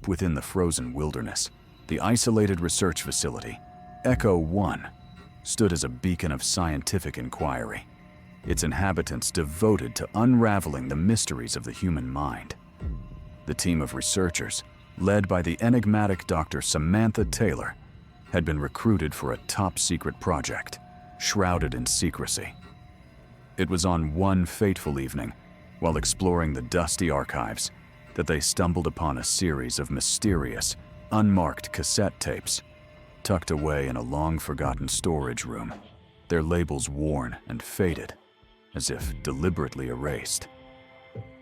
Deep within the frozen wilderness, the isolated research facility, Echo 1, stood as a beacon of scientific inquiry, its inhabitants devoted to unraveling the mysteries of the human mind. The team of researchers, led by the enigmatic Dr. Samantha Taylor, had been recruited for a top-secret project, shrouded in secrecy. It was on one fateful evening, while exploring the dusty archives, that they stumbled upon a series of mysterious, unmarked cassette tapes, tucked away in a long-forgotten storage room, their labels worn and faded, as if deliberately erased.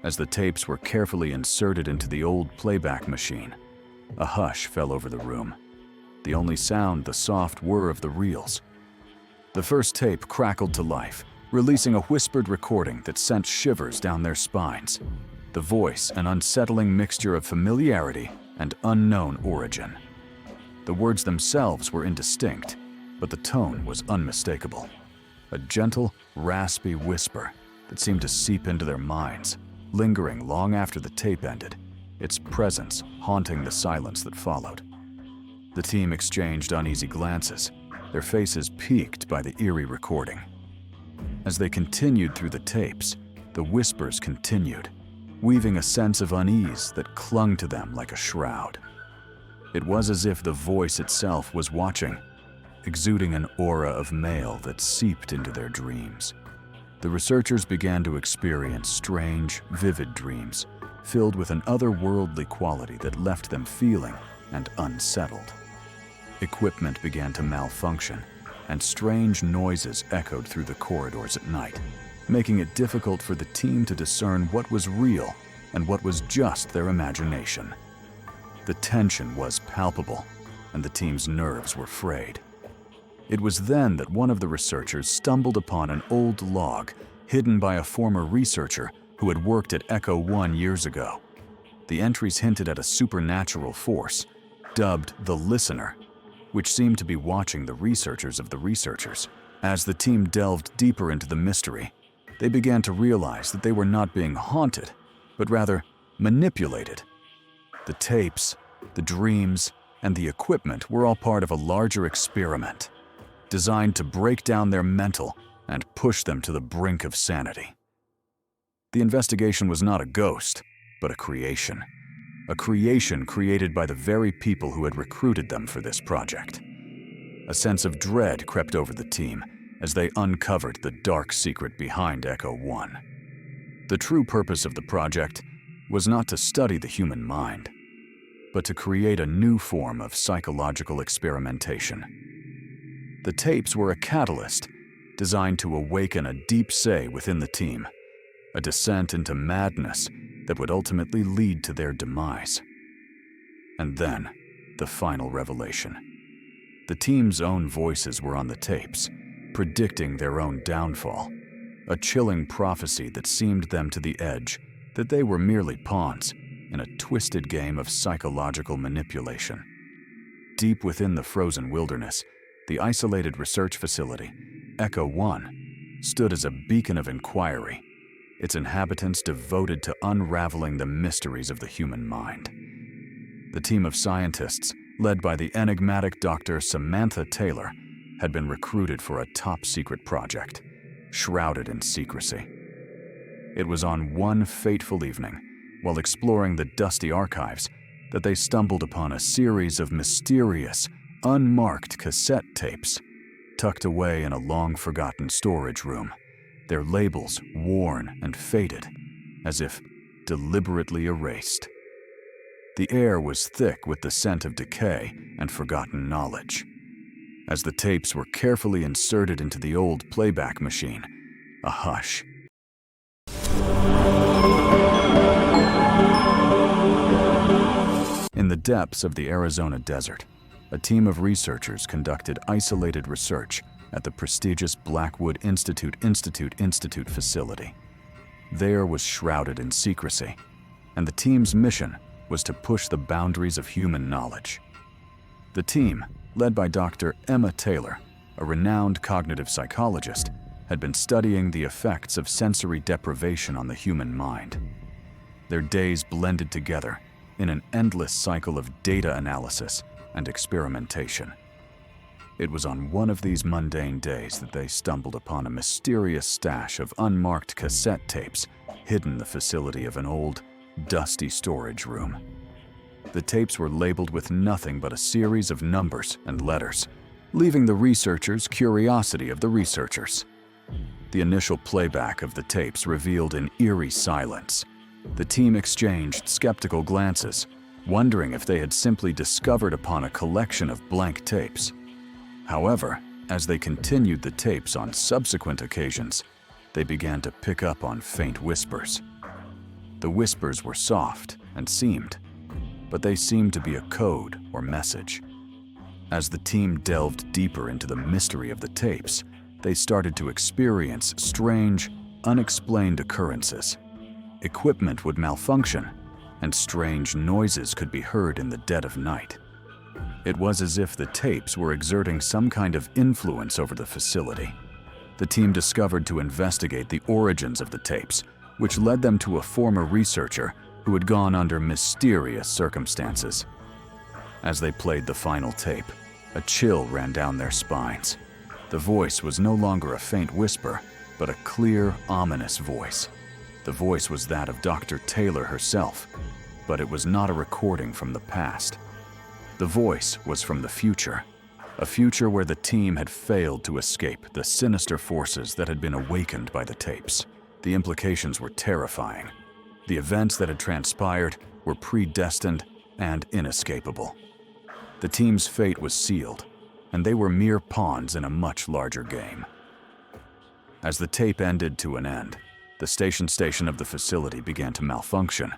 As the tapes were carefully inserted into the old playback machine, a hush fell over the room, the only sound the soft whir of the reels. The first tape crackled to life, releasing a whispered recording that sent shivers down their spines, the voice an unsettling mixture of familiarity and unknown origin. The words themselves were indistinct, but the tone was unmistakable. A gentle, raspy whisper that seemed to seep into their minds, lingering long after the tape ended, its presence haunting the silence that followed. The team exchanged uneasy glances, their faces peaked by the eerie recording. As they continued through the tapes, the whispers continued, weaving a sense of unease that clung to them like a shroud. It was as if the voice itself was watching, exuding an aura of mail that seeped into their dreams. The researchers began to experience strange, vivid dreams, filled with an otherworldly quality that left them feeling and unsettled. Equipment began to malfunction, and strange noises echoed through the corridors at night, making it difficult for the team to discern what was real and what was just their imagination. The tension was palpable, and the team's nerves were frayed. It was then that one of the researchers stumbled upon an old log hidden by a former researcher who had worked at Echo 1 years ago. The entries hinted at a supernatural force, dubbed the Listener, which seemed to be watching the researchers of the researchers. As the team delved deeper into the mystery, they began to realize that they were not being haunted, but rather manipulated. The tapes, the dreams, and the equipment were all part of a larger experiment, designed to break down their mental and push them to the brink of sanity. The investigation was not a ghost, but a creation created by the very people who had recruited them for this project. A sense of dread crept over the team as they uncovered the dark secret behind Echo 1. The true purpose of the project was not to study the human mind, but to create a new form of psychological experimentation. The tapes were a catalyst designed to awaken a deep say within the team, a descent into madness that would ultimately lead to their demise. And then, the final revelation. The team's own voices were on the tapes, predicting their own downfall, a chilling prophecy that seemed them to the edge, that they were merely pawns in a twisted game of psychological manipulation. Deep within the frozen wilderness, the isolated research facility, Echo 1, stood as a beacon of inquiry, its inhabitants devoted to unraveling the mysteries of the human mind. The team of scientists, led by the enigmatic Dr. Samantha Taylor, had been recruited for a top-secret project, shrouded in secrecy. It was on one fateful evening, while exploring the dusty archives, that they stumbled upon a series of mysterious, unmarked cassette tapes, tucked away in a long-forgotten storage room, their labels worn and faded, as if deliberately erased. The air was thick with the scent of decay and forgotten knowledge. As the tapes were carefully inserted into the old playback machine, a hush. In the depths of the Arizona desert, a team of researchers conducted isolated research at the prestigious Blackwood Institute facility. There was shrouded in secrecy, and the team's mission was to push the boundaries of human knowledge. The team, led by Dr. Emma Taylor, a renowned cognitive psychologist, had been studying the effects of sensory deprivation on the human mind. Their days blended together in an endless cycle of data analysis and experimentation. It was on one of these mundane days that they stumbled upon a mysterious stash of unmarked cassette tapes hidden in the facility of an old, dusty storage room. The tapes were labeled with nothing but a series of numbers and letters, leaving the researchers' curiosity of the researchers. The initial playback of the tapes revealed an eerie silence. The team exchanged skeptical glances, wondering if they had simply discovered upon a collection of blank tapes. However, as they continued the tapes on subsequent occasions, they began to pick up on faint whispers. The whispers were soft and but they seemed to be a code or message. As the team delved deeper into the mystery of the tapes, they started to experience strange, unexplained occurrences. Equipment would malfunction, and strange noises could be heard in the dead of night. It was as if the tapes were exerting some kind of influence over the facility. The team discovered to investigate the origins of the tapes, which led them to a former researcher who had gone under mysterious circumstances. As they played the final tape, a chill ran down their spines. The voice was no longer a faint whisper, but a clear, ominous voice. The voice was that of Dr. Taylor herself, but it was not a recording from the past. The voice was from the future, a future where the team had failed to escape the sinister forces that had been awakened by the tapes. The implications were terrifying. The events that had transpired were predestined and inescapable. The team's fate was sealed, and they were mere pawns in a much larger game. As the tape ended to an end, the station of the facility began to malfunction,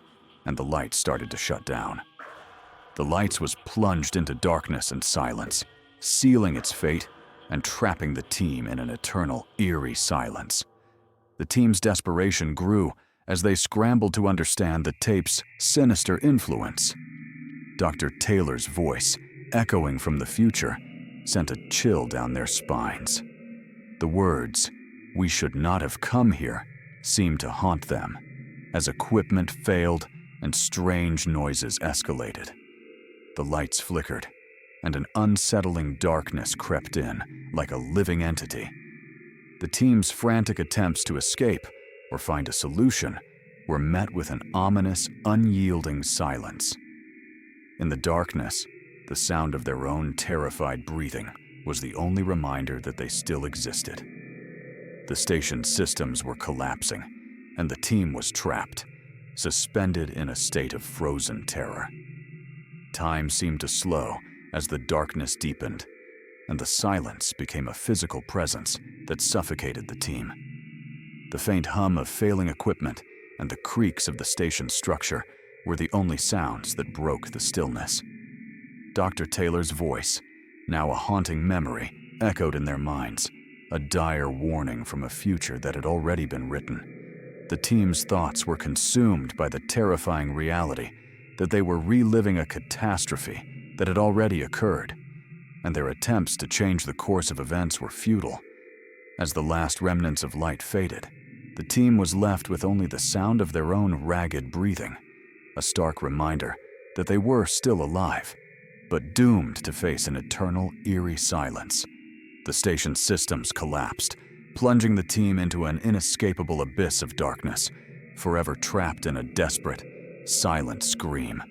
and the lights started to shut down. The lights was plunged into darkness and silence, sealing its fate and trapping the team in an eternal, eerie silence. The team's desperation grew as they scrambled to understand the tape's sinister influence. Dr. Taylor's voice, echoing from the future, sent a chill down their spines. The words, "We should not have come here," seemed to haunt them, as equipment failed and strange noises escalated. The lights flickered, and an unsettling darkness crept in, like a living entity. The team's frantic attempts to escape or find a solution were met with an ominous, unyielding silence. In the darkness, the sound of their own terrified breathing was the only reminder that they still existed. The station's systems were collapsing, and the team was trapped, suspended in a state of frozen terror. Time seemed to slow as the darkness deepened, and the silence became a physical presence that suffocated the team. The faint hum of failing equipment and the creaks of the station's structure were the only sounds that broke the stillness. Dr. Taylor's voice, now a haunting memory, echoed in their minds, a dire warning from a future that had already been written. The team's thoughts were consumed by the terrifying reality that they were reliving a catastrophe that had already occurred, and their attempts to change the course of events were futile. As the last remnants of light faded, the team was left with only the sound of their own ragged breathing, a stark reminder that they were still alive, but doomed to face an eternal, eerie silence. The station's systems collapsed, plunging the team into an inescapable abyss of darkness, forever trapped in a desperate, silent scream.